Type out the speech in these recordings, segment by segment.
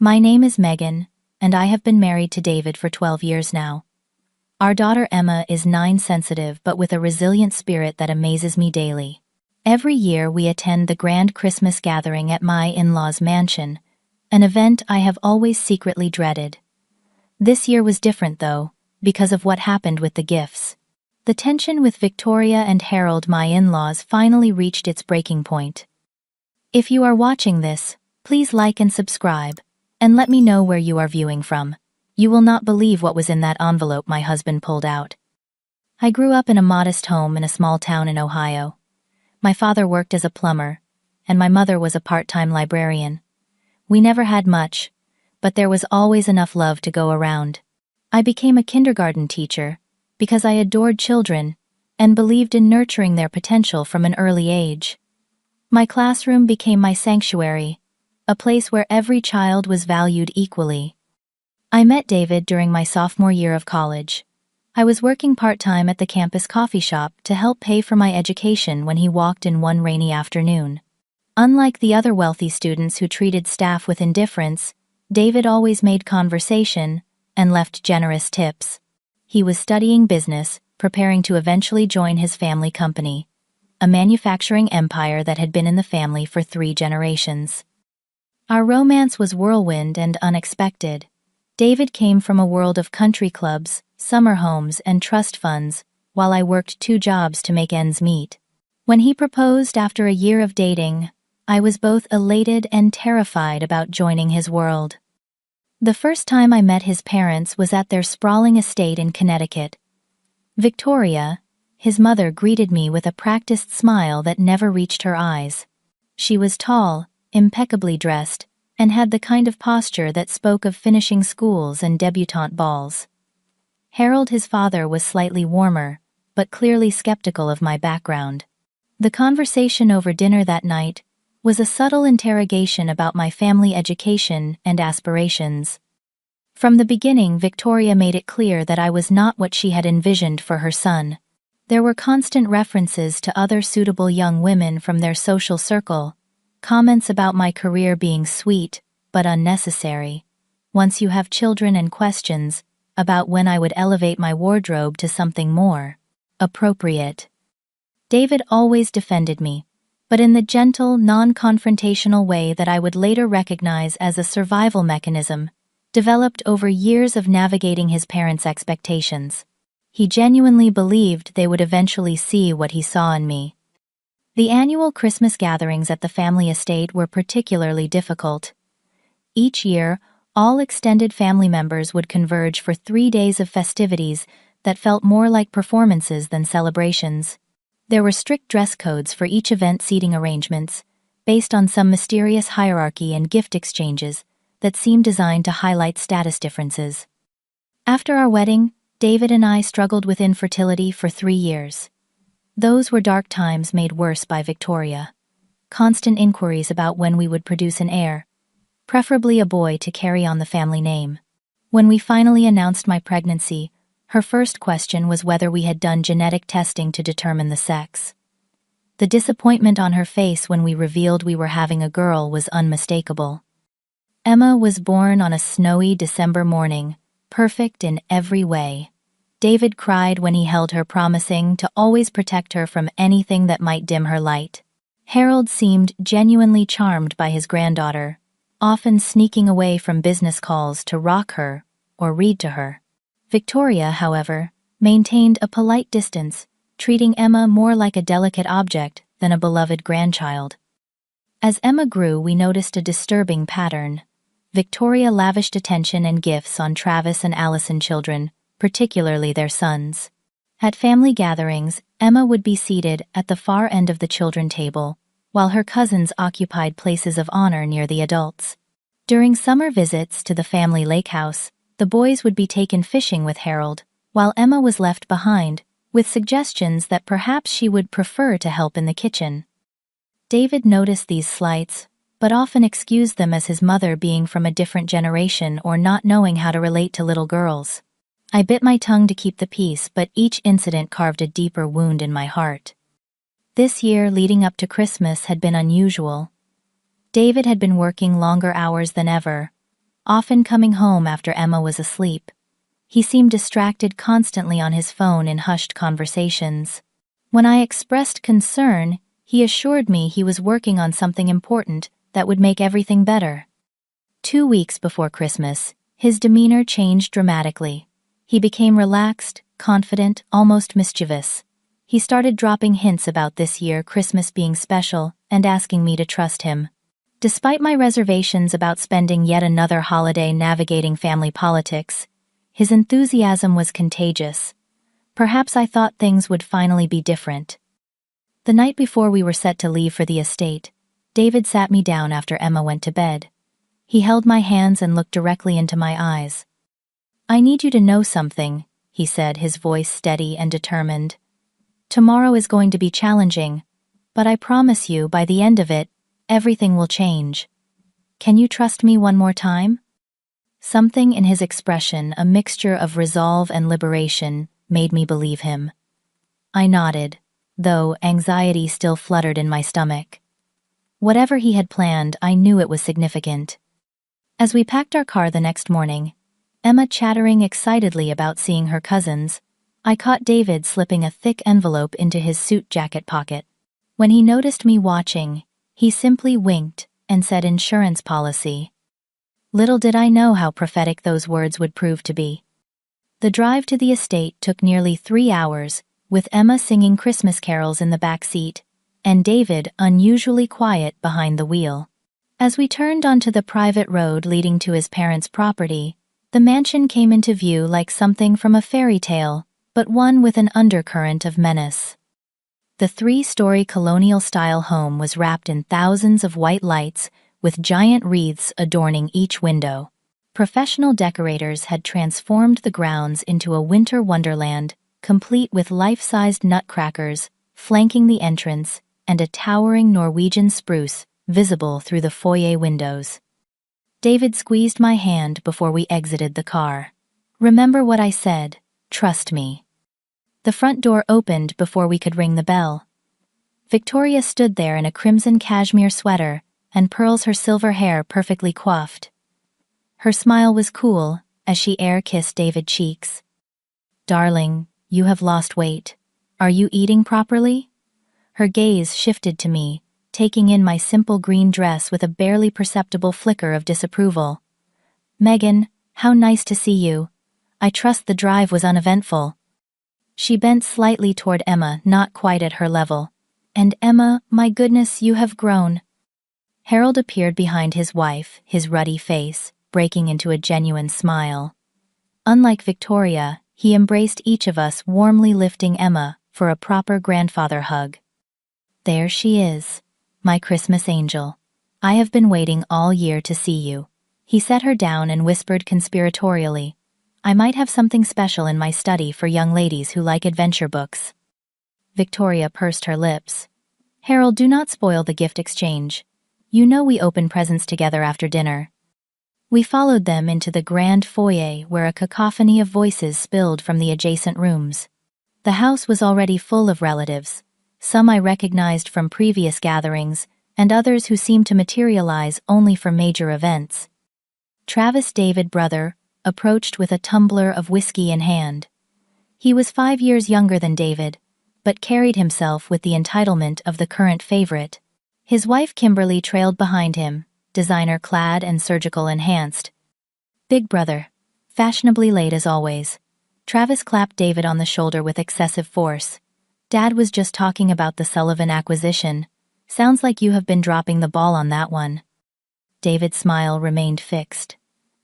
My name is Megan, and I have been married to David for 12 years now. Our daughter Emma is 9, sensitive but with a resilient spirit that amazes me daily. Every year we attend the grand Christmas gathering at my in-laws' mansion, an event I have always secretly dreaded. This year was different though, because of what happened with the gifts. The tension with Victoria and Harold, my in-laws, finally reached its breaking point. If you are watching this, please like and subscribe, and let me know where you are viewing from. You will not believe what was in that envelope my husband pulled out. I grew up in a modest home in a small town in Ohio. My father worked as a plumber, and my mother was a part-time librarian. We never had much, but there was always enough love to go around. I became a kindergarten teacher because I adored children and believed in nurturing their potential from an early age. My classroom became my sanctuary, a place where every child was valued equally. I met David during my sophomore year of college. I was working part-time at the campus coffee shop to help pay for my education when he walked in one rainy afternoon. Unlike the other wealthy students who treated staff with indifference, David always made conversation and left generous tips. He was studying business, preparing to eventually join his family company, a manufacturing empire that had been in the family for 3 generations. Our romance was whirlwind and unexpected. David came from a world of country clubs, summer homes, and trust funds, while I worked 2 jobs to make ends meet. When he proposed after a year of dating, I was both elated and terrified about joining his world. The first time I met his parents was at their sprawling estate in Connecticut. Victoria, his mother, greeted me with a practiced smile that never reached her eyes. She was tall, impeccably dressed, and had the kind of posture that spoke of finishing schools and debutante balls. Harold, his father, was slightly warmer, but clearly skeptical of my background. The conversation over dinner that night was a subtle interrogation about my family education and aspirations. From the beginning, Victoria made it clear that I was not what she had envisioned for her son. There were constant references to other suitable young women from their social circle, comments about my career being sweet but unnecessary. Once you have children, and questions about when I would elevate my wardrobe to something more appropriate. David always defended me, but in the gentle, non-confrontational way that I would later recognize as a survival mechanism, developed over years of navigating his parents' expectations. He genuinely believed they would eventually see what he saw in me. The annual Christmas gatherings at the family estate were particularly difficult. Each year, all extended family members would converge for 3 days of festivities that felt more like performances than celebrations. There were strict dress codes for each event, seating arrangements, based on some mysterious hierarchy, and gift exchanges that seemed designed to highlight status differences. After our wedding, David and I struggled with infertility for 3 years. Those were dark times, made worse by Victoria. Constant inquiries about when we would produce an heir, preferably a boy to carry on the family name. When we finally announced my pregnancy, her first question was whether we had done genetic testing to determine the sex. The disappointment on her face when we revealed we were having a girl was unmistakable. Emma was born on a snowy December morning, perfect in every way. David cried when he held her, promising to always protect her from anything that might dim her light. Harold seemed genuinely charmed by his granddaughter, often sneaking away from business calls to rock her or read to her. Victoria, however, maintained a polite distance, treating Emma more like a delicate object than a beloved grandchild. As Emma grew, we noticed a disturbing pattern. Victoria lavished attention and gifts on Travis and Allison children, particularly their sons. At family gatherings, Emma would be seated at the far end of the children table, while her cousins occupied places of honor near the adults. During summer visits to the family lake house, the boys would be taken fishing with Harold, while Emma was left behind, with suggestions that perhaps she would prefer to help in the kitchen. David noticed these slights, but often excused them as his mother being from a different generation or not knowing how to relate to little girls. I bit my tongue to keep the peace, but each incident carved a deeper wound in my heart. This year, leading up to Christmas, had been unusual. David had been working longer hours than ever, often coming home after Emma was asleep. He seemed distracted constantly on his phone in hushed conversations. When I expressed concern, he assured me he was working on something important that would make everything better. 2 weeks before Christmas, his demeanor changed dramatically. He became relaxed, confident, almost mischievous. He started dropping hints about this year Christmas being special and asking me to trust him. Despite my reservations about spending yet another holiday navigating family politics, his enthusiasm was contagious. Perhaps I thought things would finally be different. The night before we were set to leave for the estate, David sat me down after Emma went to bed. He held my hands and looked directly into my eyes. "I need you to know something," he said, his voice steady and determined. "Tomorrow is going to be challenging, but I promise you, by the end of it, everything will change. Can you trust me one more time?" Something in his expression, a mixture of resolve and liberation, made me believe him. I nodded, though anxiety still fluttered in my stomach. Whatever he had planned, I knew it was significant. As we packed our car the next morning, Emma chattering excitedly about seeing her cousins, I caught David slipping a thick envelope into his suit jacket pocket. When he noticed me watching, he simply winked and said insurance policy. Little did I know how prophetic those words would prove to be. The drive to the estate took nearly 3 hours, with Emma singing Christmas carols in the back seat, and David unusually quiet behind the wheel. As we turned onto the private road leading to his parents' property, the mansion came into view like something from a fairy tale, but one with an undercurrent of menace. The 3-story colonial-style home was wrapped in thousands of white lights, with giant wreaths adorning each window. Professional decorators had transformed the grounds into a winter wonderland, complete with life-sized nutcrackers flanking the entrance and a towering Norwegian spruce visible through the foyer windows. David squeezed my hand before we exited the car. "Remember what I said, trust me." The front door opened before we could ring the bell. Victoria stood there in a crimson cashmere sweater and pearls her silver hair perfectly coiffed. Her smile was cool as she air-kissed David's cheeks. "Darling, you have lost weight. Are you eating properly?" Her gaze shifted to me, taking in my simple green dress with a barely perceptible flicker of disapproval. "Megan, how nice to see you. I trust the drive was uneventful." She bent slightly toward Emma, not quite at her level. "And Emma, my goodness, you have grown." Harold appeared behind his wife, his ruddy face breaking into a genuine smile. Unlike Victoria, he embraced each of us, warmly lifting Emma for a proper grandfather hug. "There she is, my Christmas angel. I have been waiting all year to see you." He set her down and whispered conspiratorially, "I might have something special in my study for young ladies who like adventure books." Victoria pursed her lips. "Harold, do not spoil the gift exchange. You know we open presents together after dinner." We followed them into the grand foyer where a cacophony of voices spilled from the adjacent rooms. The house was already full of relatives, some I recognized from previous gatherings, and others who seemed to materialize only for major events. Travis, David's brother, approached with a tumbler of whiskey in hand. He was 5 years younger than David, but carried himself with the entitlement of the current favorite. His wife Kimberly trailed behind him, designer-clad and surgical enhanced. "Big brother." Fashionably late as always. Travis clapped David on the shoulder with excessive force. "Dad was just talking about the Sullivan acquisition. Sounds like you have been dropping the ball on that one." David's smile remained fixed.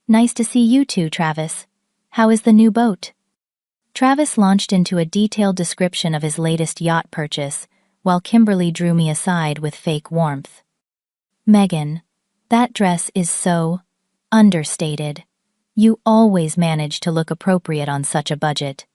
"Nice to see you too, Travis. How is the new boat?" Travis launched into a detailed description of his latest yacht purchase, while Kimberly drew me aside with fake warmth. "Megan, that dress is so understated. You always manage to look appropriate on such a budget."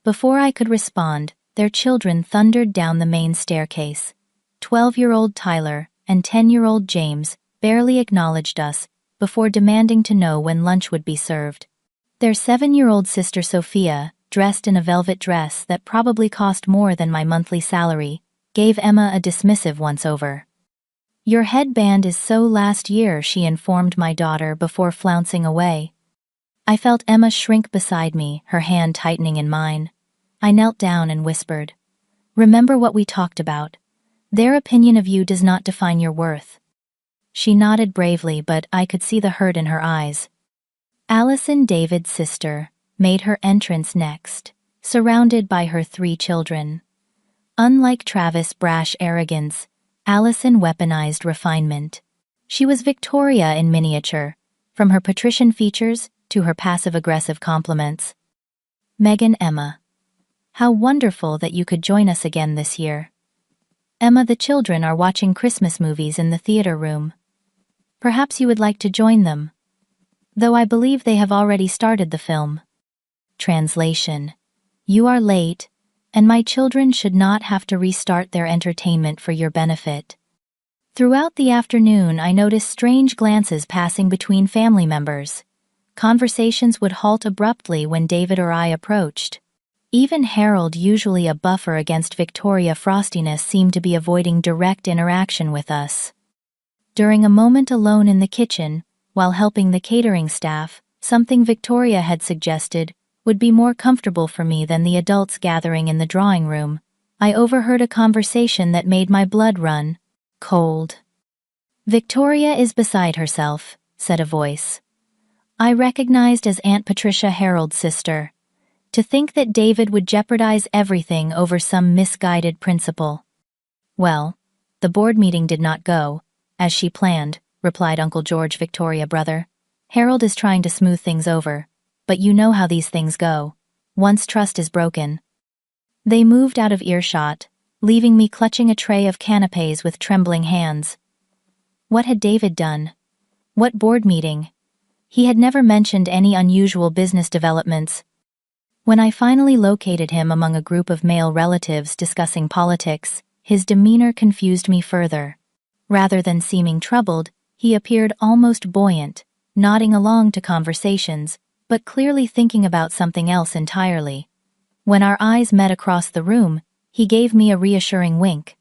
Before I could respond, their children thundered down the main staircase. 12-year-old Tyler and 10-year-old James barely acknowledged us before demanding to know when lunch would be served. Their 7-year-old sister Sophia, dressed in a velvet dress that probably cost more than my monthly salary, gave Emma a dismissive once-over. "Your headband is so last year," she informed my daughter before flouncing away. I felt Emma shrink beside me, her hand tightening in mine. I knelt down and whispered, "Remember what we talked about. Their opinion of you does not define your worth." She nodded bravely, but I could see the hurt in her eyes. Allison, David's sister, made her entrance next, surrounded by her 3 children. Unlike Travis' brash arrogance, Allison weaponized refinement. She was Victoria in miniature, from her patrician features to her passive-aggressive compliments. "Megan, Emma. How wonderful that you could join us again this year. Emma, the children are watching Christmas movies in the theater room. Perhaps you would like to join them. Though I believe they have already started the film." Translation: You are late, and my children should not have to restart their entertainment for your benefit. Throughout the afternoon, I noticed strange glances passing between family members. Conversations would halt abruptly when David or I approached. Even Harold, usually a buffer against Victoria frostiness, seemed to be avoiding direct interaction with us. During a moment alone in the kitchen, while helping the catering staff, something Victoria had suggested would be more comfortable for me than the adults gathering in the drawing room, I overheard a conversation that made my blood run cold. "Victoria is beside herself," said a voice. I recognized as Aunt Patricia, Harold's sister. To think that David would jeopardize everything over some misguided principle. "Well, the board meeting did not go as she planned," replied Uncle George, Victoria brother. "Harold is trying to smooth things over, but you know how these things go. Once trust is broken." They moved out of earshot, leaving me clutching a tray of canapés with trembling hands. What had David done? What board meeting? He had never mentioned any unusual business developments. When I finally located him among a group of male relatives discussing politics, his demeanor confused me further. Rather than seeming troubled, he appeared almost buoyant, nodding along to conversations, but clearly thinking about something else entirely. When our eyes met across the room, he gave me a reassuring wink.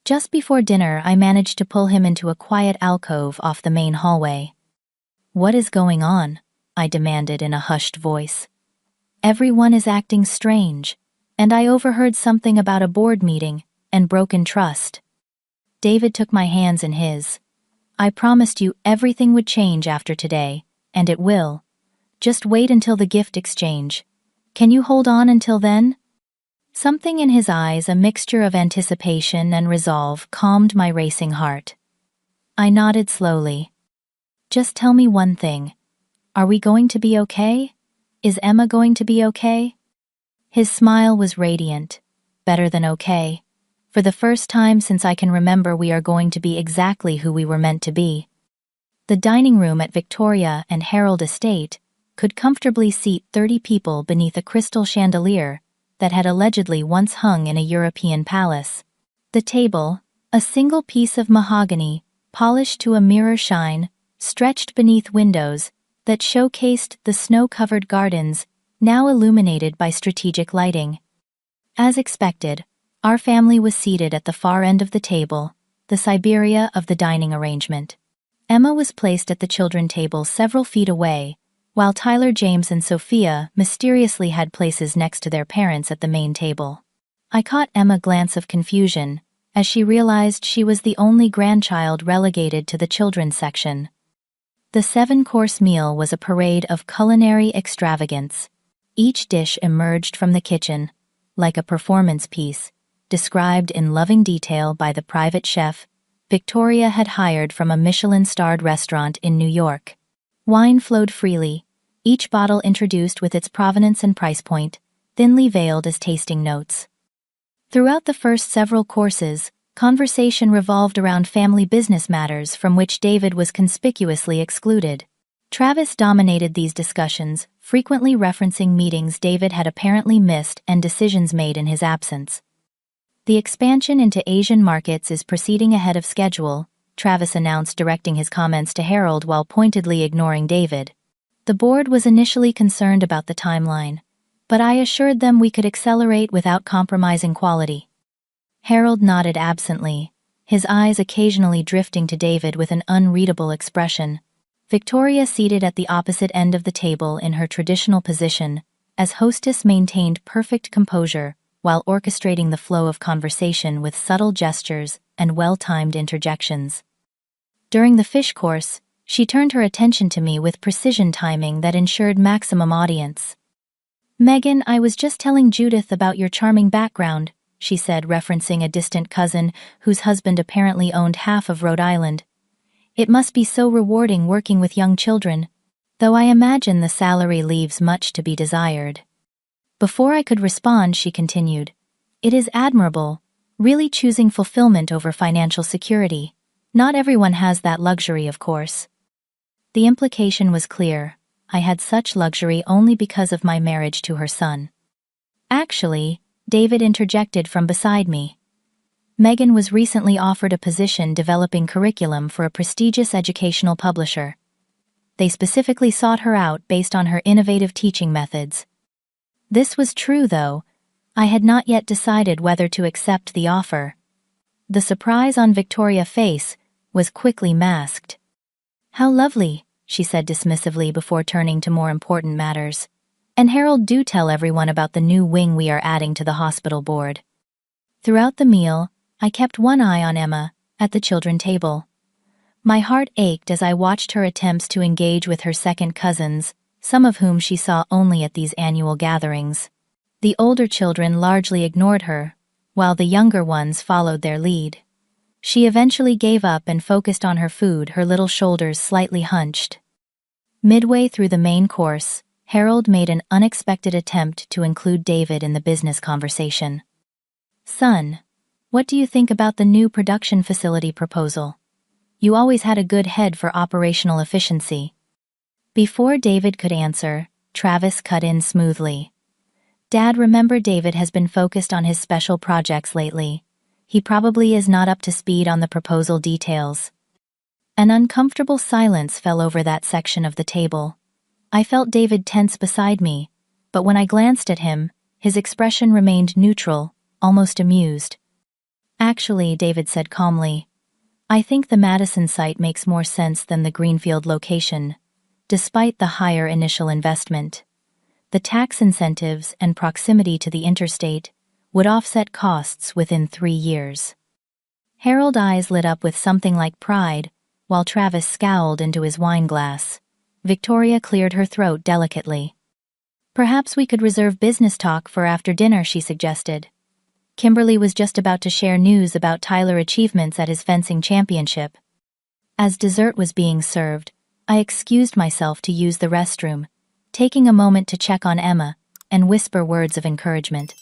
Just before dinner, I managed to pull him into a quiet alcove off the main hallway. "What is going on?" I demanded in a hushed voice. "Everyone is acting strange, and I overheard something about a board meeting and broken trust." David took my hands in his. "I promised you everything would change after today, and it will. Just wait until the gift exchange. Can you hold on until then?" Something in his eyes, a mixture of anticipation and resolve, calmed my racing heart. I nodded slowly. "Just tell me one thing. Are we going to be okay? Is Emma going to be okay?" His smile was radiant. "Better than okay. For the first time since I can remember, we are going to be exactly who we were meant to be." The dining room at Victoria and Harold Estate could comfortably seat 30 people beneath a crystal chandelier that had allegedly once hung in a European palace. The table, a single piece of mahogany, polished to a mirror shine, stretched beneath windows that showcased the snow-covered gardens, now illuminated by strategic lighting. As expected, our family was seated at the far end of the table, the Siberia of the dining arrangement. Emma was placed at the children's table several feet away, while Tyler, James, and Sophia mysteriously had places next to their parents at the main table. I caught Emma's glance of confusion as she realized she was the only grandchild relegated to the children's section. The 7-course meal was a parade of culinary extravagance. Each dish emerged from the kitchen, like a performance piece, described in loving detail by the private chef Victoria had hired from a Michelin-starred restaurant in New York. Wine flowed freely, each bottle introduced with its provenance and price point, thinly veiled as tasting notes. Throughout the first several courses, conversation revolved around family business matters from which David was conspicuously excluded. Travis dominated these discussions, frequently referencing meetings David had apparently missed and decisions made in his absence. "The expansion into Asian markets is proceeding ahead of schedule," Travis announced, directing his comments to Harold while pointedly ignoring David. The board was initially concerned about the timeline, but I assured them we could accelerate without compromising quality. Harold nodded absently, his eyes occasionally drifting to David with an unreadable expression. Victoria, seated at the opposite end of the table in her traditional position, as hostess, maintained perfect composure while orchestrating the flow of conversation with subtle gestures and well-timed interjections. During the fish course, she turned her attention to me with precision timing that ensured maximum audience. "Megan, I was just telling Judith about your charming background," she said, referencing a distant cousin whose husband apparently owned half of Rhode Island. "It must be so rewarding working with young children, though I imagine the salary leaves much to be desired." Before I could respond, she continued, "It is admirable, really choosing fulfillment over financial security. Not everyone has that luxury, of course." The implication was clear. I had such luxury only because of my marriage to her son. "Actually," David interjected from beside me. "Megan was recently offered a position developing curriculum for a prestigious educational publisher. They specifically sought her out based on her innovative teaching methods." This was true, though. I had not yet decided whether to accept the offer. The surprise on Victoria's face was quickly masked. "How lovely," she said dismissively before turning to more important matters. "And Harold, do tell everyone about the new wing we are adding to the hospital board." Throughout the meal, I kept one eye on Emma, at the children's table. My heart ached as I watched her attempts to engage with her second cousins, some of whom she saw only at these annual gatherings. The older children largely ignored her, while the younger ones followed their lead. She eventually gave up and focused on her food, her little shoulders slightly hunched. Midway through the main course, Harold made an unexpected attempt to include David in the business conversation. "Son, what do you think about the new production facility proposal? You always had a good head for operational efficiency." Before David could answer, Travis cut in smoothly. "Dad, remember David has been focused on his special projects lately. He probably is not up to speed on the proposal details." An uncomfortable silence fell over that section of the table. I felt David tense beside me, but when I glanced at him, his expression remained neutral, almost amused. "Actually," David said calmly, "I think the Madison site makes more sense than the Greenfield location, despite the higher initial investment. The tax incentives and proximity to the interstate would offset costs within 3 years." Harold's eyes lit up with something like pride, while Travis scowled into his wine glass. Victoria cleared her throat delicately. "Perhaps we could reserve business talk for after dinner," she suggested. Kimberly was just about to share news about Tyler's achievements at his fencing championship. As dessert was being served, I excused myself to use the restroom, taking a moment to check on Emma and whisper words of encouragement.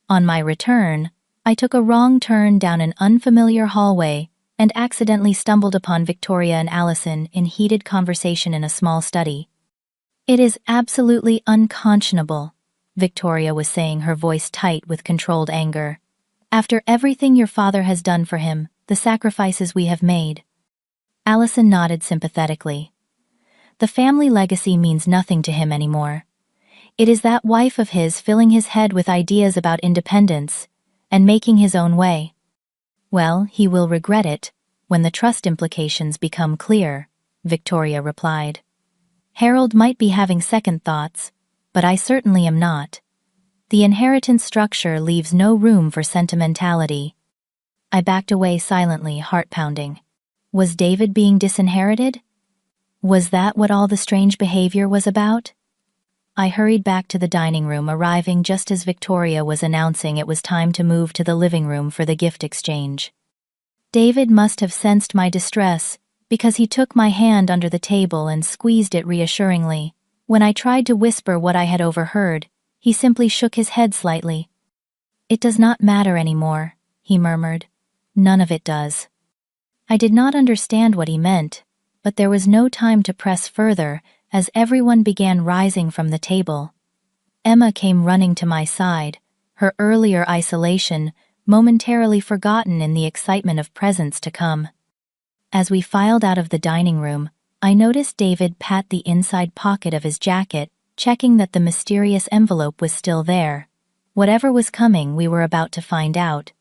On my return, I took a wrong turn down an unfamiliar hallway and accidentally stumbled upon Victoria and Allison in heated conversation in a small study. "It is absolutely unconscionable," Victoria was saying, her voice tight with controlled anger. "After everything your father has done for him, the sacrifices we have made." Allison nodded sympathetically. "The family legacy means nothing to him anymore. It is that wife of his filling his head with ideas about independence and making his own way. Well, he will regret it when the trust implications become clear," Victoria replied. "Harold might be having second thoughts, but I certainly am not. The inheritance structure leaves no room for sentimentality." I backed away silently, heart pounding. Was David being disinherited? Was that what all the strange behavior was about? I hurried back to the dining room, arriving just as Victoria was announcing it was time to move to the living room for the gift exchange. David must have sensed my distress, because he took my hand under the table and squeezed it reassuringly. When I tried to whisper what I had overheard, he simply shook his head slightly. "It does not matter anymore," he murmured. "None of it does." I did not understand what he meant, but there was no time to press further as everyone began rising from the table. Emma came running to my side, her earlier isolation momentarily forgotten in the excitement of presents to come. As we filed out of the dining room, I noticed David pat the inside pocket of his jacket, checking that the mysterious envelope was still there. Whatever was coming, we were about to find out.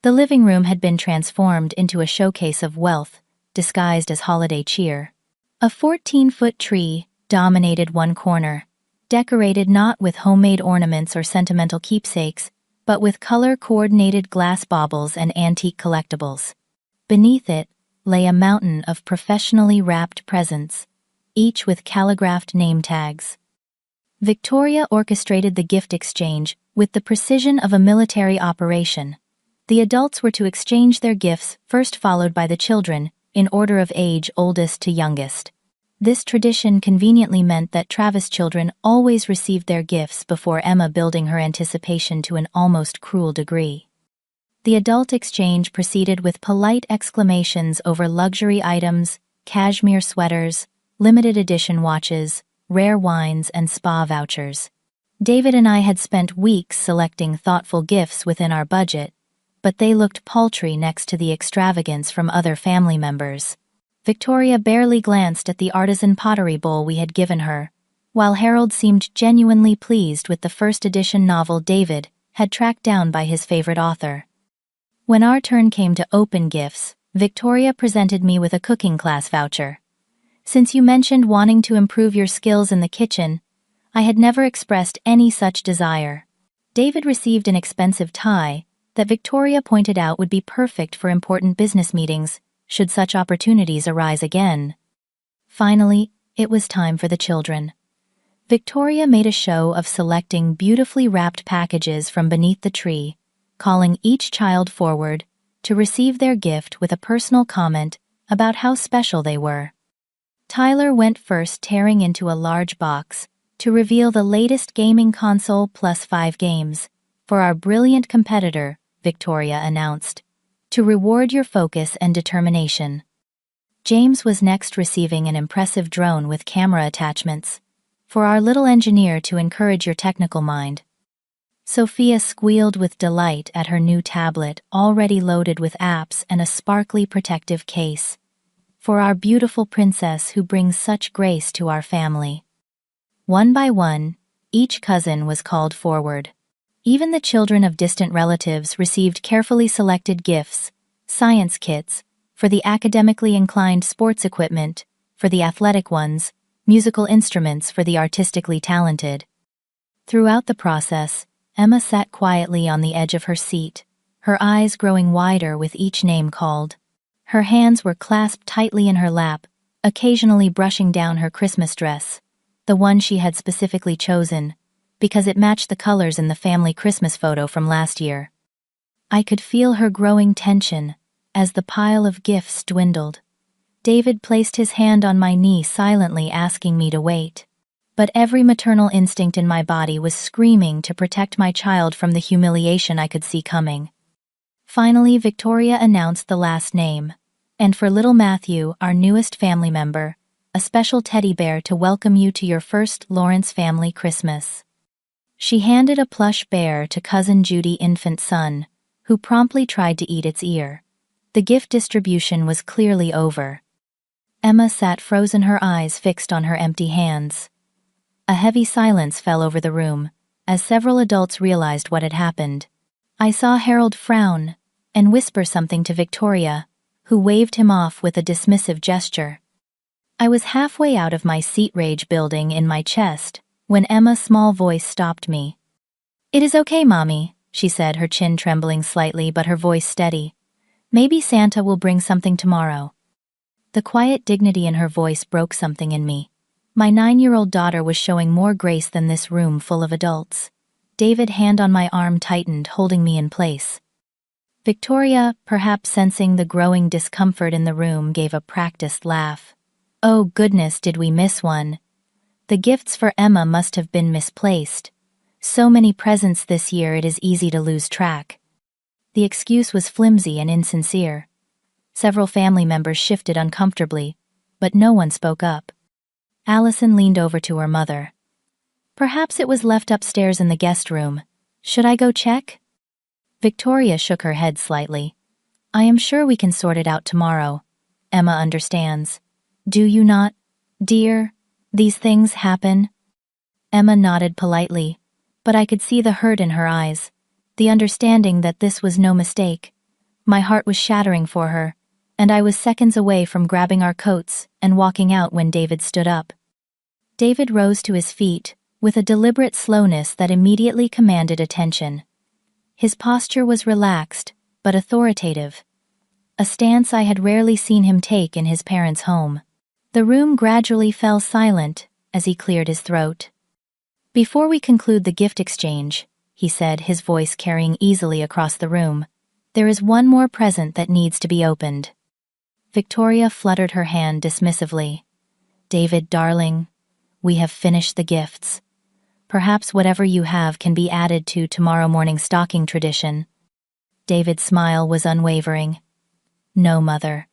The living room had been transformed into a showcase of wealth, disguised as holiday cheer. A 14-foot tree dominated one corner, decorated not with homemade ornaments or sentimental keepsakes, but with color-coordinated glass baubles and antique collectibles. Beneath it lay a mountain of professionally wrapped presents, each with calligraphed name tags. Victoria orchestrated the gift exchange with the precision of a military operation. The adults were to exchange their gifts, first followed by the children, in order of age oldest to youngest. This tradition conveniently meant that Travis' children always received their gifts before Emma, building her anticipation to an almost cruel degree. The adult exchange proceeded with polite exclamations over luxury items, cashmere sweaters, limited edition watches, rare wines, and spa vouchers. David and I had spent weeks selecting thoughtful gifts within our budget, but they looked paltry next to the extravagance from other family members. Victoria barely glanced at the artisan pottery bowl we had given her, while Harold seemed genuinely pleased with the first edition novel David had tracked down by his favorite author. When our turn came to open gifts, Victoria presented me with a cooking class voucher. Since you mentioned wanting to improve your skills in the kitchen, I had never expressed any such desire. David received an expensive tie that Victoria pointed out would be perfect for important business meetings, should such opportunities arise again. Finally, it was time for the children. Victoria made a show of selecting beautifully wrapped packages from beneath the tree, calling each child forward to receive their gift with a personal comment about how special they were. Tyler went first, tearing into a large box to reveal the latest gaming console plus 5 games. For our brilliant competitor, Victoria announced, to reward your focus and determination. James was next, receiving an impressive drone with camera attachments, for our little engineer to encourage your technical mind. Sophia squealed with delight at her new tablet, already loaded with apps and a sparkly protective case, for our beautiful princess who brings such grace to our family. One by one, each cousin was called forward. Even the children of distant relatives received carefully selected gifts, science kits, for the academically inclined, sports equipment, for the athletic ones, musical instruments for the artistically talented. Throughout the process, Emma sat quietly on the edge of her seat, her eyes growing wider with each name called. Her hands were clasped tightly in her lap, occasionally brushing down her Christmas dress, the one she had specifically chosen, because it matched the colors in the family Christmas photo from last year. I could feel her growing tension as the pile of gifts dwindled. David placed his hand on my knee, silently asking me to wait. But every maternal instinct in my body was screaming to protect my child from the humiliation I could see coming. Finally, Victoria announced the last name, and for little Matthew, our newest family member, a special teddy bear to welcome you to your first Lawrence family Christmas. She handed a plush bear to cousin Judy, infant son, who promptly tried to eat its ear. The gift distribution was clearly over. Emma sat frozen, her eyes fixed on her empty hands. A heavy silence fell over the room, as several adults realized what had happened. I saw Harold frown and whisper something to Victoria, who waved him off with a dismissive gesture. I was halfway out of my seat, rage building in my chest, when Emma's small voice stopped me. "It is okay, Mommy," she said, her chin trembling slightly but her voice steady. "Maybe Santa will bring something tomorrow." The quiet dignity in her voice broke something in me. My 9-year-old daughter was showing more grace than this room full of adults. David's hand on my arm tightened, holding me in place. Victoria, perhaps sensing the growing discomfort in the room, gave a practiced laugh. "Oh goodness, did we miss one? The gifts for Emma must have been misplaced. So many presents this year, it is easy to lose track." The excuse was flimsy and insincere. Several family members shifted uncomfortably, but no one spoke up. Allison leaned over to her mother. "Perhaps it was left upstairs in the guest room. Should I go check?" Victoria shook her head slightly. "I am sure we can sort it out tomorrow. Emma understands. Do you not, dear? These things happen." Emma nodded politely, but I could see the hurt in her eyes, the understanding that this was no mistake. My heart was shattering for her, and I was seconds away from grabbing our coats and walking out when David stood up. David rose to his feet, with a deliberate slowness that immediately commanded attention. His posture was relaxed, but authoritative, a stance I had rarely seen him take in his parents' home. The room gradually fell silent as he cleared his throat. "Before we conclude the gift exchange," he said, his voice carrying easily across the room, "there is one more present that needs to be opened." Victoria fluttered her hand dismissively. "David, darling, we have finished the gifts. Perhaps whatever you have can be added to tomorrow morning's stocking tradition." David's smile was unwavering. "No, Mother.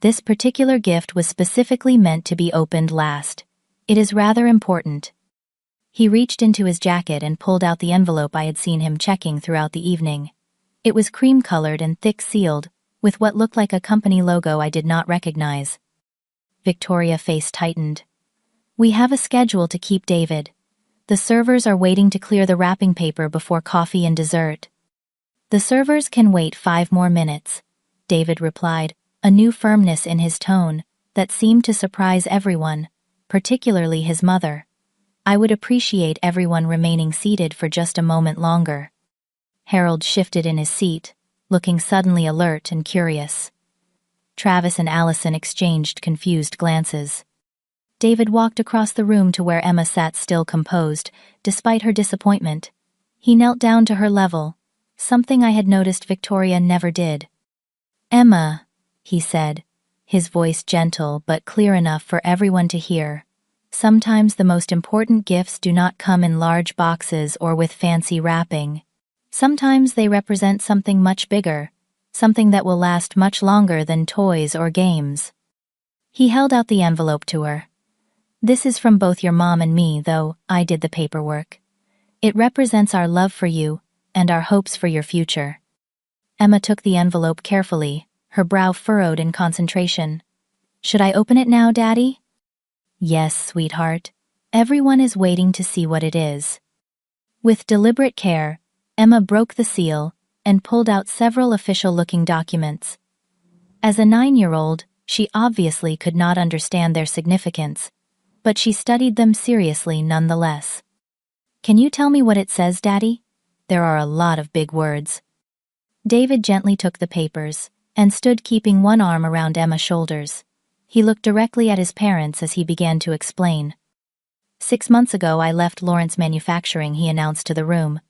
This particular gift was specifically meant to be opened last. It is rather important." He reached into his jacket and pulled out the envelope I had seen him checking throughout the evening. It was cream-colored and thick-sealed, with what looked like a company logo I did not recognize. Victoria's face tightened. "We have a schedule to keep, David. The servers are waiting to clear the wrapping paper before coffee and dessert." "The servers can wait 5 more minutes," David replied, a new firmness in his tone that seemed to surprise everyone, particularly his mother. "I would appreciate everyone remaining seated for just a moment longer." Harold shifted in his seat, looking suddenly alert and curious. Travis and Allison exchanged confused glances. David walked across the room to where Emma sat still composed, despite her disappointment. He knelt down to her level, something I had noticed Victoria never did. "Emma," he said, his voice gentle but clear enough for everyone to hear, "sometimes the most important gifts do not come in large boxes or with fancy wrapping. Sometimes they represent something much bigger, something that will last much longer than toys or games." He held out the envelope to her. "This is from both your mom and me, though I did the paperwork. It represents our love for you and our hopes for your future." Emma took the envelope carefully, her brow furrowed in concentration. "Should I open it now, Daddy?" "Yes, sweetheart. Everyone is waiting to see what it is." With deliberate care, Emma broke the seal and pulled out several official-looking documents. As a 9-year-old, she obviously could not understand their significance, but she studied them seriously nonetheless. "Can you tell me what it says, Daddy? There are a lot of big words." David gently took the papers and stood keeping one arm around Emma's shoulders. He looked directly at his parents as he began to explain. "6 months ago I left Lawrence Manufacturing," he announced to the room.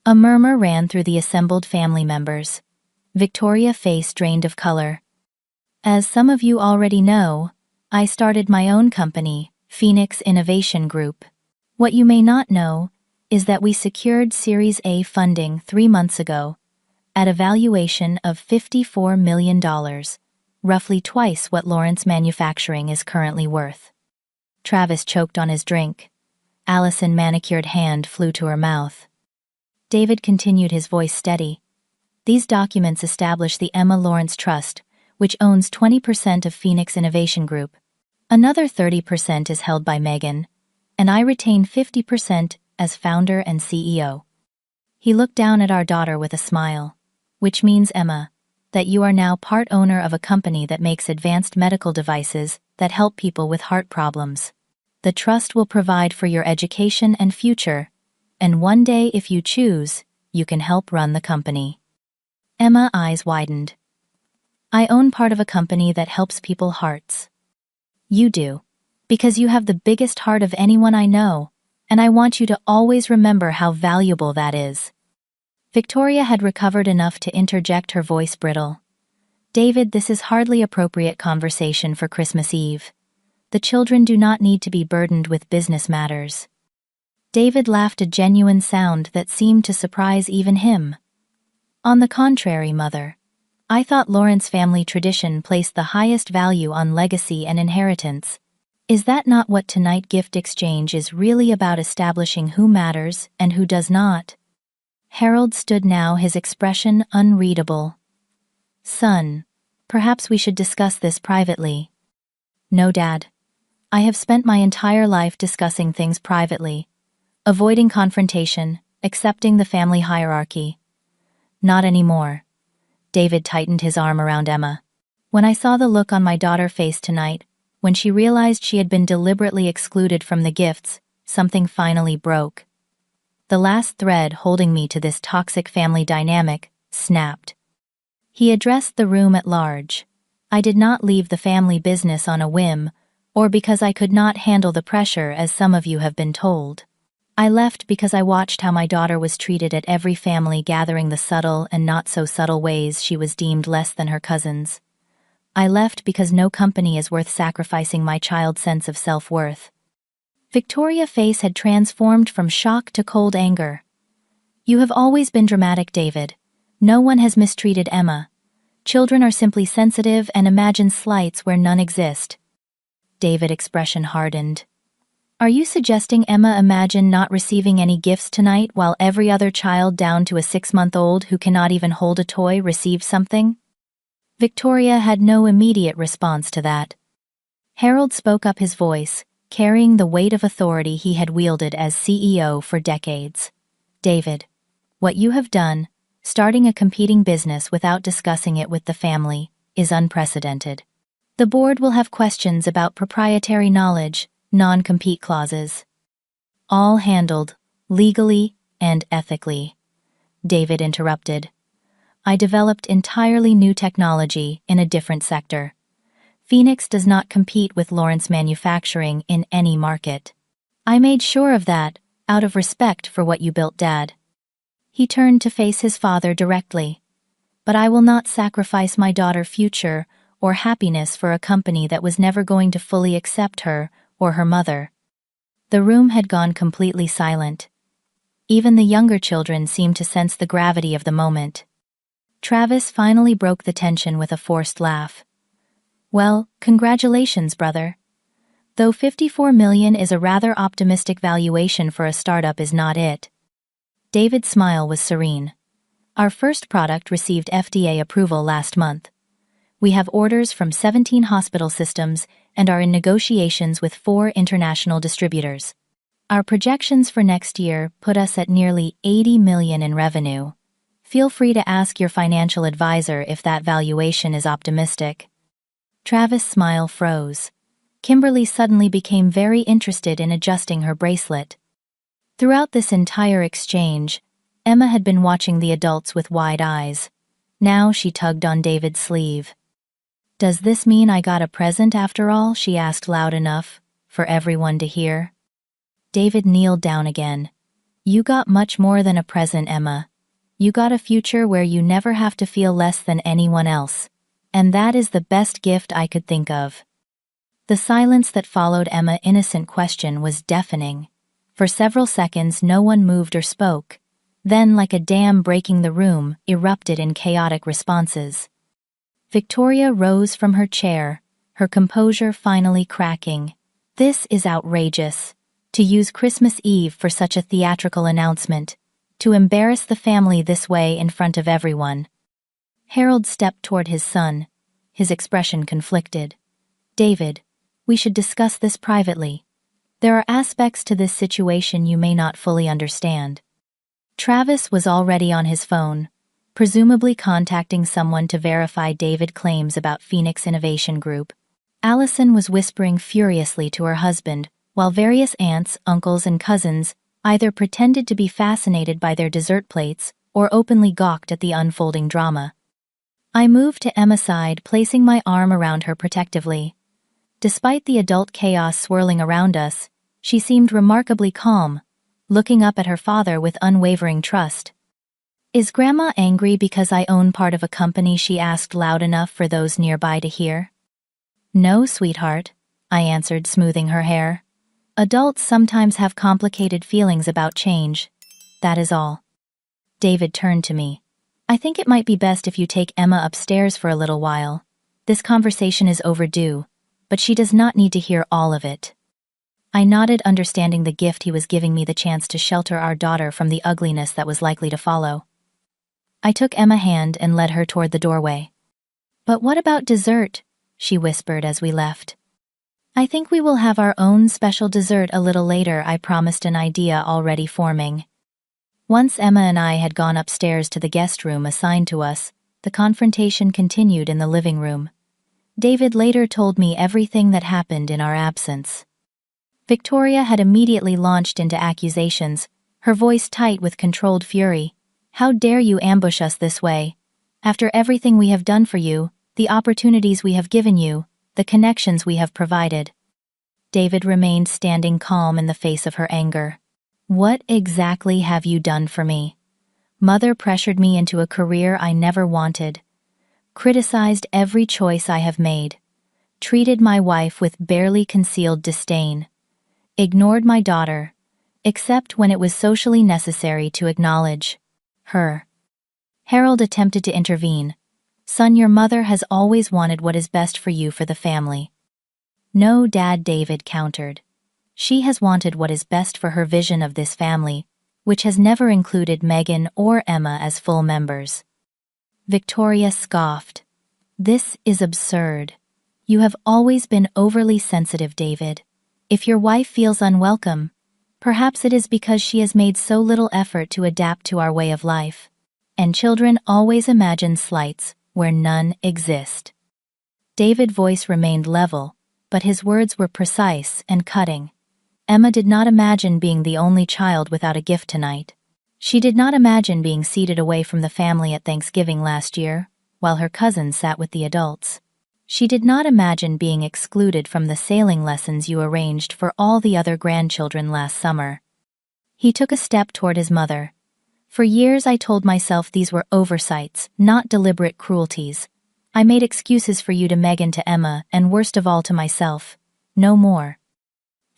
A murmur ran through the assembled family members. Victoria's face drained of color. "As some of you already know, I started my own company, Phoenix Innovation Group. What you may not know is that we secured Series A funding 3 months ago, at a valuation of $54 million, roughly twice what Lawrence Manufacturing is currently worth." Travis choked on his drink. Allison's manicured hand flew to her mouth. David continued, his voice steady. "These documents establish the Emma Lawrence Trust, which owns 20% of Phoenix Innovation Group. Another 30% is held by Megan, and I retain 50% as founder and CEO." He looked down at our daughter with a smile. "Which means, Emma, that you are now part owner of a company that makes advanced medical devices that help people with heart problems. The trust will provide for your education and future, and one day, if you choose, you can help run the company." Emma's eyes widened. "I own part of a company that helps people's hearts." "You do, because you have the biggest heart of anyone I know, and I want you to always remember how valuable that is." Victoria had recovered enough to interject, her voice brittle. "David, this is hardly appropriate conversation for Christmas Eve. The children do not need to be burdened with business matters." David laughed, a genuine sound that seemed to surprise even him. "On the contrary, Mother. I thought Lawrence family tradition placed the highest value on legacy and inheritance. Is that not what tonight's gift exchange is really about, establishing who matters and who does not?" Harold stood now, his expression unreadable. "Son, perhaps we should discuss this privately." "No, Dad. I have spent my entire life discussing things privately, avoiding confrontation, accepting the family hierarchy. Not anymore." David tightened his arm around Emma. When I saw the look on my daughter's face tonight, when she realized she had been deliberately excluded from the gifts, something finally broke. The last thread holding me to this toxic family dynamic snapped. He addressed the room at large. I did not leave the family business on a whim, or because I could not handle the pressure, as some of you have been told. I left because I watched how my daughter was treated at every family gathering, the subtle and not so subtle ways she was deemed less than her cousins. I left because no company is worth sacrificing my child's sense of self-worth. Victoria's face had transformed from shock to cold anger. You have always been dramatic, David. No one has mistreated Emma. Children are simply sensitive and imagine slights where none exist. David's expression hardened. Are you suggesting Emma imagined not receiving any gifts tonight while every other child down to a 6-month-old who cannot even hold a toy received something? Victoria had no immediate response to that. Harold spoke up, his voice, carrying the weight of authority he had wielded as CEO for decades. David, what you have done, starting a competing business without discussing it with the family, is unprecedented. The board will have questions about proprietary knowledge, non-compete clauses. All handled, legally and ethically. David interrupted. I developed entirely new technology in a different sector. Phoenix does not compete with Lawrence Manufacturing in any market. I made sure of that, out of respect for what you built, Dad. He turned to face his father directly. But I will not sacrifice my daughter's future or happiness for a company that was never going to fully accept her or her mother. The room had gone completely silent. Even the younger children seemed to sense the gravity of the moment. Travis finally broke the tension with a forced laugh. Well, congratulations, brother. Though $54 million is a rather optimistic valuation for a startup, is not it. David's smile was serene. Our first product received FDA approval last month. We have orders from 17 hospital systems and are in negotiations with 4 international distributors. Our projections for next year put us at nearly $80 million in revenue. Feel free to ask your financial advisor if that valuation is optimistic. Travis' smile froze. Kimberly suddenly became very interested in adjusting her bracelet. Throughout this entire exchange, Emma had been watching the adults with wide eyes. Now she tugged on David's sleeve. Does this mean I got a present after all? She asked loud enough for everyone to hear. David kneeled down again. You got much more than a present, Emma. You got a future where you never have to feel less than anyone else. And that is the best gift I could think of. The silence that followed Emma's innocent question was deafening. For several seconds no one moved or spoke. Then, like a dam breaking, the room erupted in chaotic responses. Victoria rose from her chair, her composure finally cracking. This is outrageous. To use Christmas Eve for such a theatrical announcement. To embarrass the family this way in front of everyone. Harold stepped toward his son, his expression conflicted. David, we should discuss this privately. There are aspects to this situation you may not fully understand. Travis was already on his phone, presumably contacting someone to verify David's claims about Phoenix Innovation Group. Allison was whispering furiously to her husband, while various aunts, uncles, and cousins either pretended to be fascinated by their dessert plates or openly gawked at the unfolding drama. I moved to Emma's side, placing my arm around her protectively. Despite the adult chaos swirling around us, she seemed remarkably calm, looking up at her father with unwavering trust. Is Grandma angry because I own part of a company? She asked loud enough for those nearby to hear. No, sweetheart, I answered, smoothing her hair. Adults sometimes have complicated feelings about change. That is all. David turned to me. I think it might be best if you take Emma upstairs for a little while. This conversation is overdue, but she does not need to hear all of it. I nodded, understanding the gift he was giving me, the chance to shelter our daughter from the ugliness that was likely to follow. I took Emma's hand and led her toward the doorway. But what about dessert? She whispered as we left. I think we will have our own special dessert a little later, I promised, an idea already forming. Once Emma and I had gone upstairs to the guest room assigned to us, the confrontation continued in the living room. David later told me everything that happened in our absence. Victoria had immediately launched into accusations, her voice tight with controlled fury. "How dare you ambush us this way? After everything we have done for you, the opportunities we have given you, the connections we have provided." David remained standing calm in the face of her anger. "What exactly have you done for me? Mother pressured me into a career I never wanted, criticized every choice I have made, treated my wife with barely concealed disdain, ignored my daughter, except when it was socially necessary to acknowledge her." Harold attempted to intervene. "Son, your mother has always wanted what is best for you for the family." "No, Dad," David countered. "She has wanted what is best for her vision of this family, which has never included Megan or Emma as full members." Victoria scoffed. "This is absurd. You have always been overly sensitive, David. If your wife feels unwelcome, perhaps it is because she has made so little effort to adapt to our way of life. And children always imagine slights where none exist." David's voice remained level, but his words were precise and cutting. Emma did not imagine being the only child without a gift tonight. She did not imagine being seated away from the family at Thanksgiving last year, while her cousins sat with the adults. She did not imagine being excluded from the sailing lessons you arranged for all the other grandchildren last summer. He took a step toward his mother. "For years I told myself these were oversights, not deliberate cruelties. I made excuses for you to Megan, to Emma, and worst of all to myself. No more."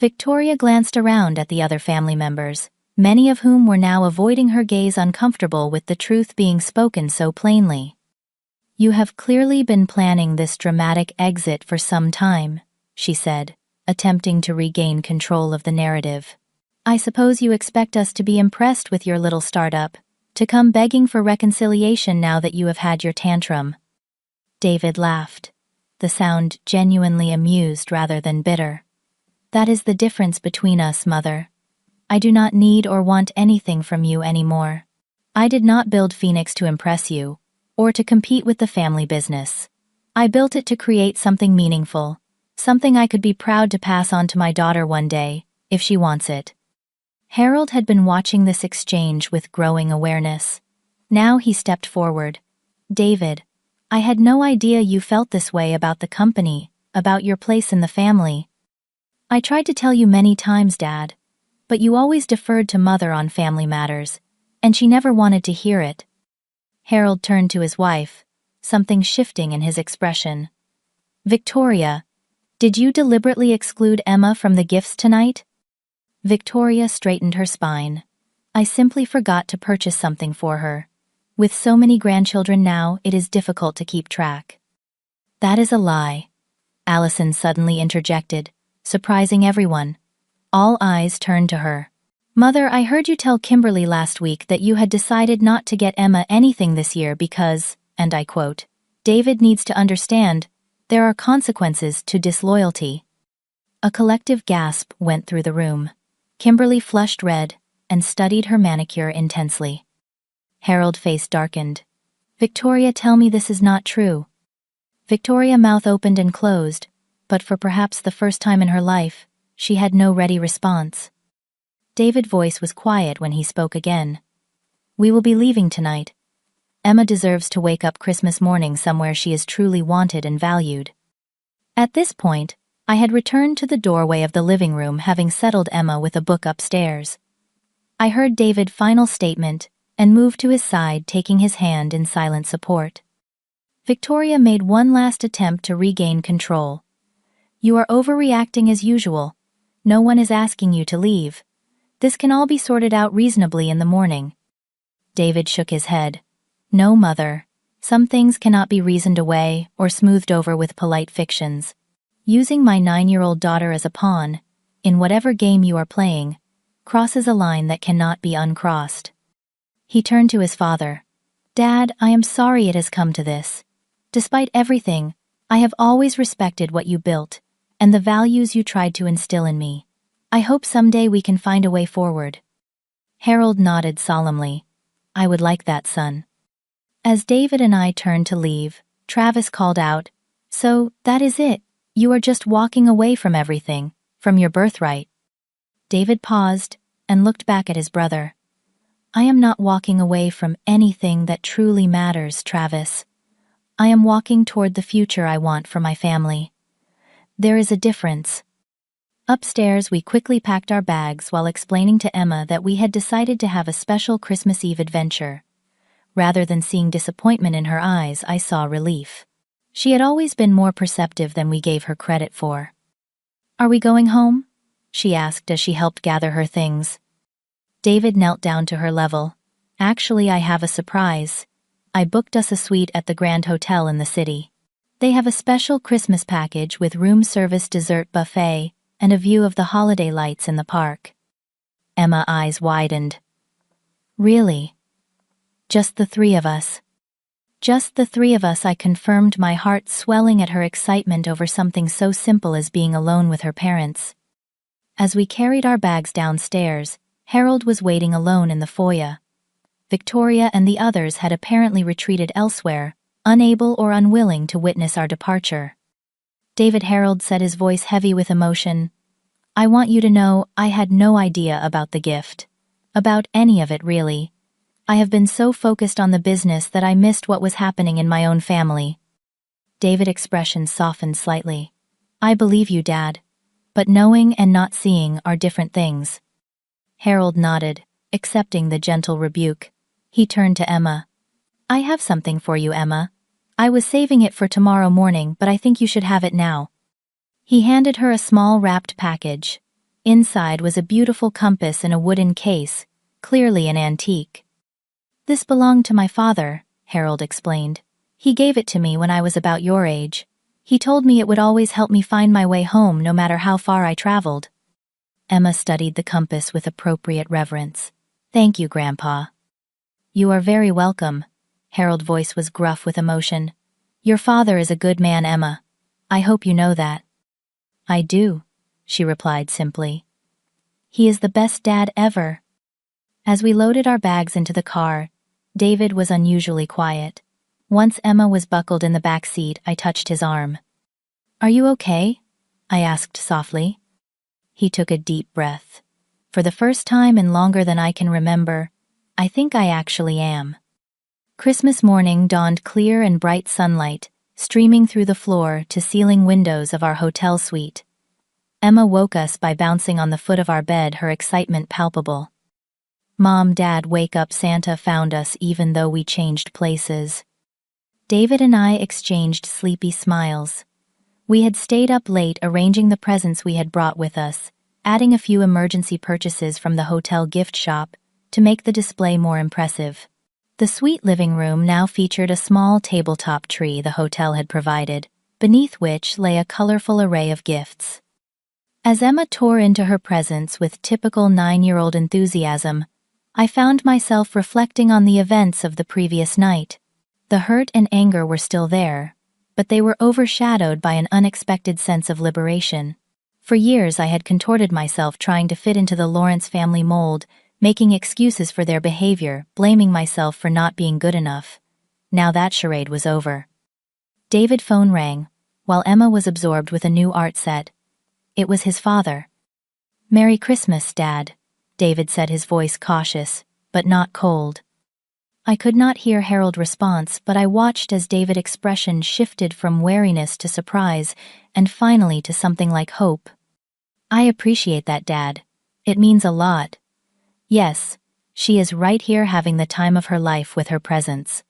Victoria glanced around at the other family members, many of whom were now avoiding her gaze, uncomfortable with the truth being spoken so plainly. "You have clearly been planning this dramatic exit for some time," she said, attempting to regain control of the narrative. "I suppose you expect us to be impressed with your little startup, to come begging for reconciliation now that you have had your tantrum." David laughed, the sound genuinely amused rather than bitter. "That is the difference between us, Mother. I do not need or want anything from you anymore. I did not build Phoenix to impress you, or to compete with the family business. I built it to create something meaningful, something I could be proud to pass on to my daughter one day, if she wants it." Harold had been watching this exchange with growing awareness. Now he stepped forward. "David, I had no idea you felt this way about the company, about your place in the family. I tried to tell you many times, Dad, but you always deferred to Mother on family matters, and she never wanted to hear it." Harold turned to his wife, something shifting in his expression. "Victoria, did you deliberately exclude Emma from the gifts tonight?" Victoria straightened her spine. "I simply forgot to purchase something for her. With so many grandchildren now, it is difficult to keep track." "That is a lie," Allison suddenly interjected, surprising everyone. All eyes turned to her. "Mother, I heard you tell Kimberly last week that you had decided not to get Emma anything this year because, and I quote, 'David needs to understand, there are consequences to disloyalty.'" A collective gasp went through the room. Kimberly flushed red and studied her manicure intensely. Harold's face darkened. "Victoria, tell me this is not true." Victoria's mouth opened and closed, but for perhaps the first time in her life, she had no ready response. David's voice was quiet when he spoke again. "We will be leaving tonight. Emma deserves to wake up Christmas morning somewhere she is truly wanted and valued." At this point, I had returned to the doorway of the living room, having settled Emma with a book upstairs. I heard David's final statement and moved to his side, taking his hand in silent support. Victoria made one last attempt to regain control. "You are overreacting as usual. No one is asking you to leave. This can all be sorted out reasonably in the morning." David shook his head. "No, Mother. Some things cannot be reasoned away or smoothed over with polite fictions. Using my 9-year-old daughter as a pawn, in whatever game you are playing, crosses a line that cannot be uncrossed." He turned to his father. "Dad, I am sorry it has come to this. Despite everything, I have always respected what you built, and the values you tried to instill in me. I hope someday we can find a way forward." Harold nodded solemnly. "I would like that, son." As David and I turned to leave, Travis called out, "So, that is it. You are just walking away from everything, from your birthright." David paused and looked back at his brother. "I am not walking away from anything that truly matters, Travis. I am walking toward the future I want for my family. There is a difference." Upstairs, we quickly packed our bags while explaining to Emma that we had decided to have a special Christmas Eve adventure. Rather than seeing disappointment in her eyes, I saw relief. She had always been more perceptive than we gave her credit for. "Are we going home?" she asked as she helped gather her things. David knelt down to her level. "Actually, I have a surprise. I booked us a suite at the Grand Hotel in the city. They have a special Christmas package with room service dessert buffet and a view of the holiday lights in the park." Emma's eyes widened. "Really? Just the three of us?" "Just the three of us," I confirmed, my heart swelling at her excitement over something so simple as being alone with her parents. As we carried our bags downstairs, Harold was waiting alone in the foyer. Victoria and the others had apparently retreated elsewhere, unable or unwilling to witness our departure. "David," Harold said, his voice heavy with emotion, "I want you to know I had no idea about the gift. About any of it, really. I have been so focused on the business that I missed what was happening in my own family." David's expression softened slightly. "I believe you, Dad. But knowing and not seeing are different things." Harold nodded, accepting the gentle rebuke. He turned to Emma. "I have something for you, Emma. I was saving it for tomorrow morning, but I think you should have it now." He handed her a small wrapped package. Inside was a beautiful compass in a wooden case, clearly an antique. "This belonged to my father," Harold explained. "He gave it to me when I was about your age. He told me it would always help me find my way home no matter how far I traveled." Emma studied the compass with appropriate reverence. "Thank you, Grandpa." "You are very welcome." Harold's voice was gruff with emotion. "Your father is a good man, Emma. I hope you know that." "I do," she replied simply. "He is the best dad ever." As we loaded our bags into the car, David was unusually quiet. Once Emma was buckled in the back seat, I touched his arm. "Are you okay?" I asked softly. He took a deep breath. "For the first time in longer than I can remember, I think I actually am." Christmas morning dawned, clear and bright sunlight, streaming through the floor-to-ceiling windows of our hotel suite. Emma woke us by bouncing on the foot of our bed, her excitement palpable. "Mom, Dad, wake up, Santa found us even though we changed places." David and I exchanged sleepy smiles. We had stayed up late arranging the presents we had brought with us, adding a few emergency purchases from the hotel gift shop to make the display more impressive. The suite living room now featured a small tabletop tree the hotel had provided, beneath which lay a colorful array of gifts. As Emma tore into her presents with typical 9-year-old enthusiasm, I found myself reflecting on the events of the previous night. The hurt and anger were still there, but they were overshadowed by an unexpected sense of liberation. For years I had contorted myself trying to fit into the Lawrence family mold, making excuses for their behavior, blaming myself for not being good enough. Now that charade was over. David's phone rang, while Emma was absorbed with a new art set. It was his father. "Merry Christmas, Dad," David said, his voice cautious, but not cold. I could not hear Harold's response, but I watched as David's expression shifted from wariness to surprise, and finally to something like hope. "I appreciate that, Dad. It means a lot. Yes, she is right here having the time of her life with her presents.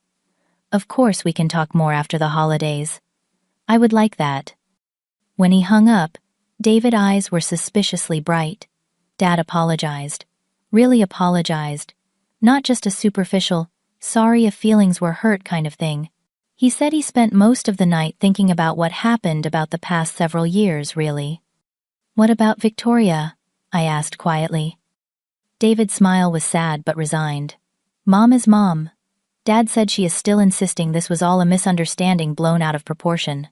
Of course we can talk more after the holidays. I would like that." When he hung up, David's eyes were suspiciously bright. Dad apologized. Really apologized. Not just a superficial, sorry if feelings were hurt kind of thing. He said he spent most of the night thinking about what happened about the past several years, really. "What about Victoria?" I asked quietly. David's smile was sad but resigned. "Mom is Mom. Dad said she is still insisting this was all a misunderstanding blown out of proportion.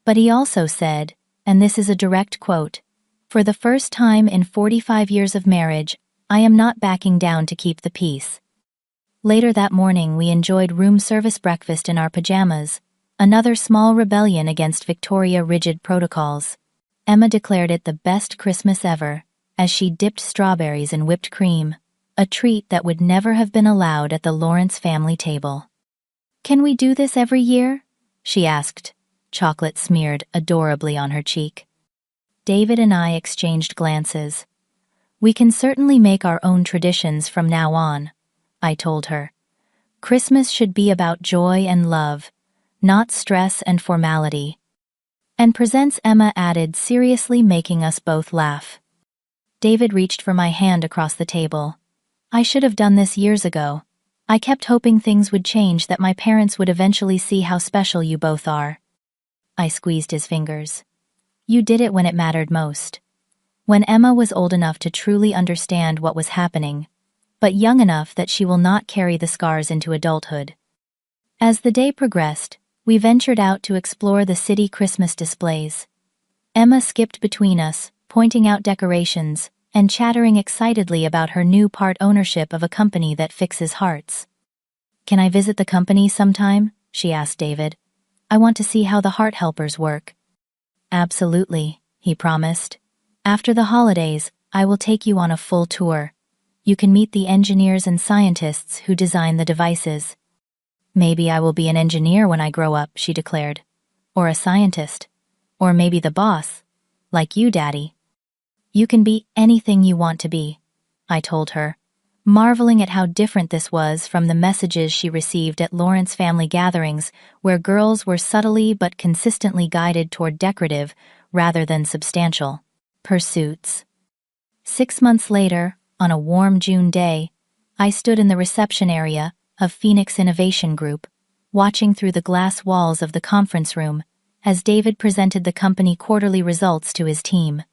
But he also said, and this is a direct quote, 'For the first time in 45 years of marriage, I am not backing down to keep the peace.'" Later that morning, we enjoyed room service breakfast in our pajamas, another small rebellion against Victoria's rigid protocols. Emma declared it the best Christmas ever, as she dipped strawberries in whipped cream, a treat that would never have been allowed at the Lawrence family table. "Can we do this every year?" she asked, chocolate smeared adorably on her cheek. David and I exchanged glances. "We can certainly make our own traditions from now on," I told her. "Christmas should be about joy and love, not stress and formality." "And presents," Emma added, seriously, making us both laugh. David reached for my hand across the table. "I should have done this years ago. I kept hoping things would change, that my parents would eventually see how special you both are." I squeezed his fingers. "You did it when it mattered most. When Emma was old enough to truly understand what was happening, but young enough that she will not carry the scars into adulthood." As the day progressed, we ventured out to explore the city Christmas displays. Emma skipped between us, pointing out decorations, and chattering excitedly about her new part ownership of a company that fixes hearts. "Can I visit the company sometime?" she asked David. "I want to see how the heart helpers work." "Absolutely," he promised. "After the holidays, I will take you on a full tour. You can meet the engineers and scientists who design the devices." "Maybe I will be an engineer when I grow up," she declared. "Or a scientist. Or maybe the boss. Like you, Daddy." "You can be anything you want to be," I told her, marveling at how different this was from the messages she received at Lawrence family gatherings, where girls were subtly but consistently guided toward decorative, rather than substantial, pursuits. 6 months later, on a warm June day, I stood in the reception area of Phoenix Innovation Group, watching through the glass walls of the conference room, as David presented the company quarterly results to his team.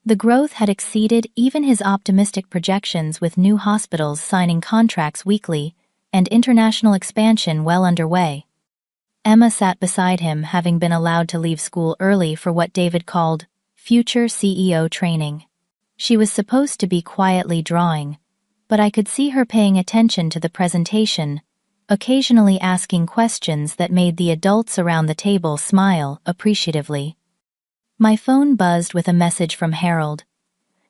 The growth had exceeded even his optimistic projections, with new hospitals signing contracts weekly and international expansion well underway. Emma sat beside him, having been allowed to leave school early for what David called future CEO training. She was supposed to be quietly drawing, but I could see her paying attention to the presentation, occasionally asking questions that made the adults around the table smile appreciatively. My phone buzzed with a message from Harold.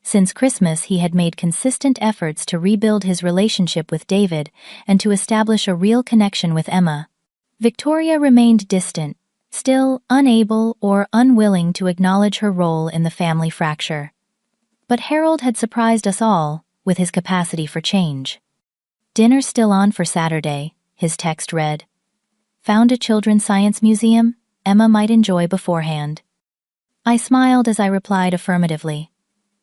Since Christmas, he had made consistent efforts to rebuild his relationship with David and to establish a real connection with Emma. Victoria remained distant, still unable or unwilling to acknowledge her role in the family fracture. But Harold had surprised us all with his capacity for change. "Dinner's still on for Saturday," his text read. "Found a children's science museum Emma might enjoy beforehand." I smiled as I replied affirmatively.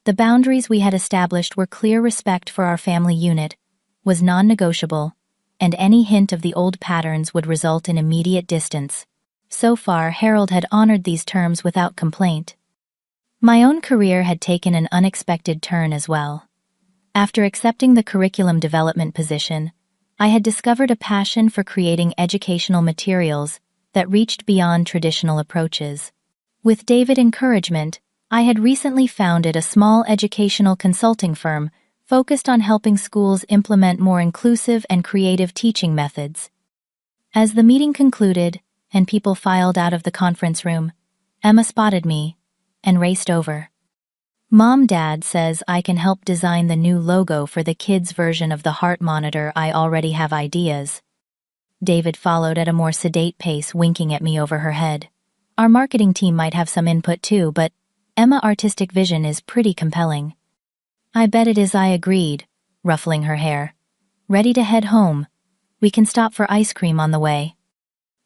The boundaries we had established were clear: respect for our family unit was non-negotiable, and any hint of the old patterns would result in immediate distance. So far, Harold had honored these terms without complaint. My own career had taken an unexpected turn as well. After accepting the curriculum development position, I had discovered a passion for creating educational materials that reached beyond traditional approaches. With David's encouragement, I had recently founded a small educational consulting firm focused on helping schools implement more inclusive and creative teaching methods. As the meeting concluded and people filed out of the conference room, Emma spotted me and raced over. "Mom, Dad says I can help design the new logo for the kids' version of the heart monitor. I already have ideas." David followed at a more sedate pace, winking at me over her head. "Our marketing team might have some input too, but Emma's artistic vision is pretty compelling." "I bet it is," I agreed, ruffling her hair. "Ready to head home? We can stop for ice cream on the way."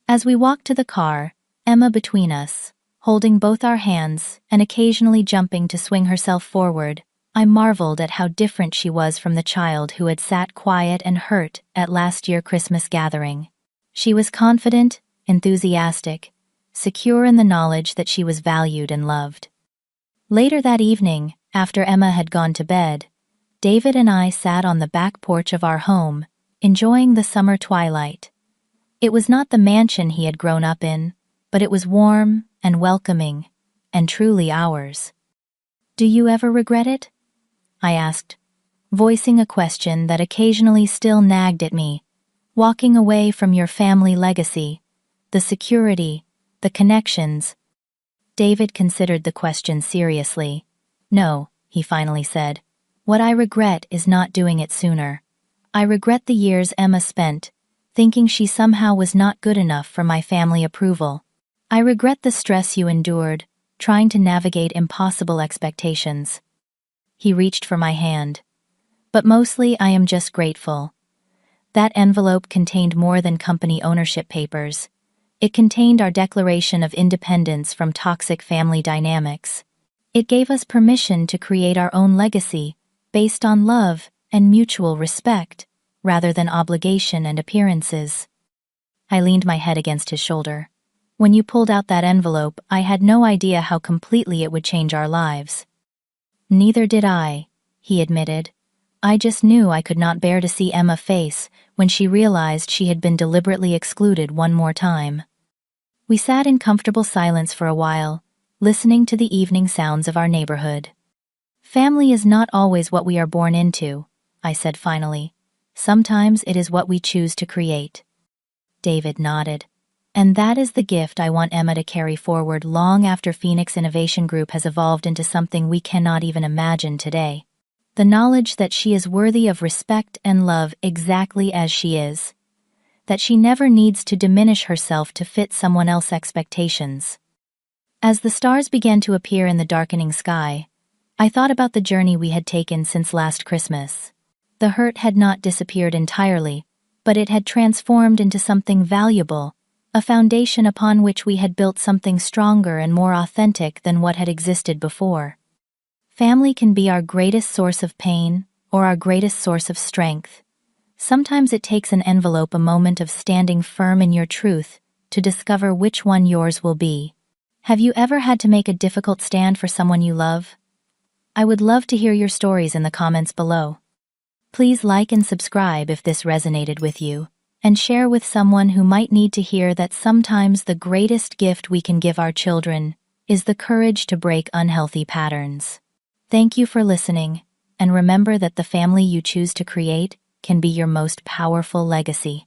As we walked to the car, Emma between us, holding both our hands and occasionally jumping to swing herself forward, I marveled at how different she was from the child who had sat quiet and hurt at last year's Christmas gathering. She was confident, enthusiastic, secure in the knowledge that she was valued and loved. Later that evening, after Emma had gone to bed, David and I sat on the back porch of our home, enjoying the summer twilight. It was not the mansion he had grown up in, but it was warm and welcoming, and truly ours. "Do you ever regret it?" I asked, voicing a question that occasionally still nagged at me Walking away from your family legacy, the security, the connections. David considered the question seriously. No, he finally said. What I regret is not doing it sooner. I regret the years Emma spent, thinking she somehow was not good enough for my family approval. I regret the stress you endured, trying to navigate impossible expectations. He reached for my hand. But mostly I am just grateful. That envelope contained more than company ownership papers. It contained our declaration of independence from toxic family dynamics. It gave us permission to create our own legacy, based on love and mutual respect, rather than obligation and appearances. I leaned my head against his shoulder. When you pulled out that envelope, I had no idea how completely it would change our lives. Neither did I, he admitted. I just knew I could not bear to see Emma's face when she realized she had been deliberately excluded one more time. We sat in comfortable silence for a while, listening to the evening sounds of our neighborhood. Family is not always what we are born into, I said finally. Sometimes it is what we choose to create. David nodded. And that is the gift I want Emma to carry forward long after Phoenix Innovation Group has evolved into something we cannot even imagine today. The knowledge that she is worthy of respect and love exactly as she is. That she never needs to diminish herself to fit someone else's expectations. As the stars began to appear in the darkening sky, I thought about the journey we had taken since last Christmas. The hurt had not disappeared entirely, but it had transformed into something valuable, a foundation upon which we had built something stronger and more authentic than what had existed before. Family can be our greatest source of pain or our greatest source of strength. Sometimes it takes an envelope, a moment of standing firm in your truth, to discover which one yours will be. Have you ever had to make a difficult stand for someone you love? I would love to hear your stories in the comments below. Please like and subscribe if this resonated with you, and share with someone who might need to hear that sometimes the greatest gift we can give our children is the courage to break unhealthy patterns. Thank you for listening, and remember that the family you choose to create can be your most powerful legacy.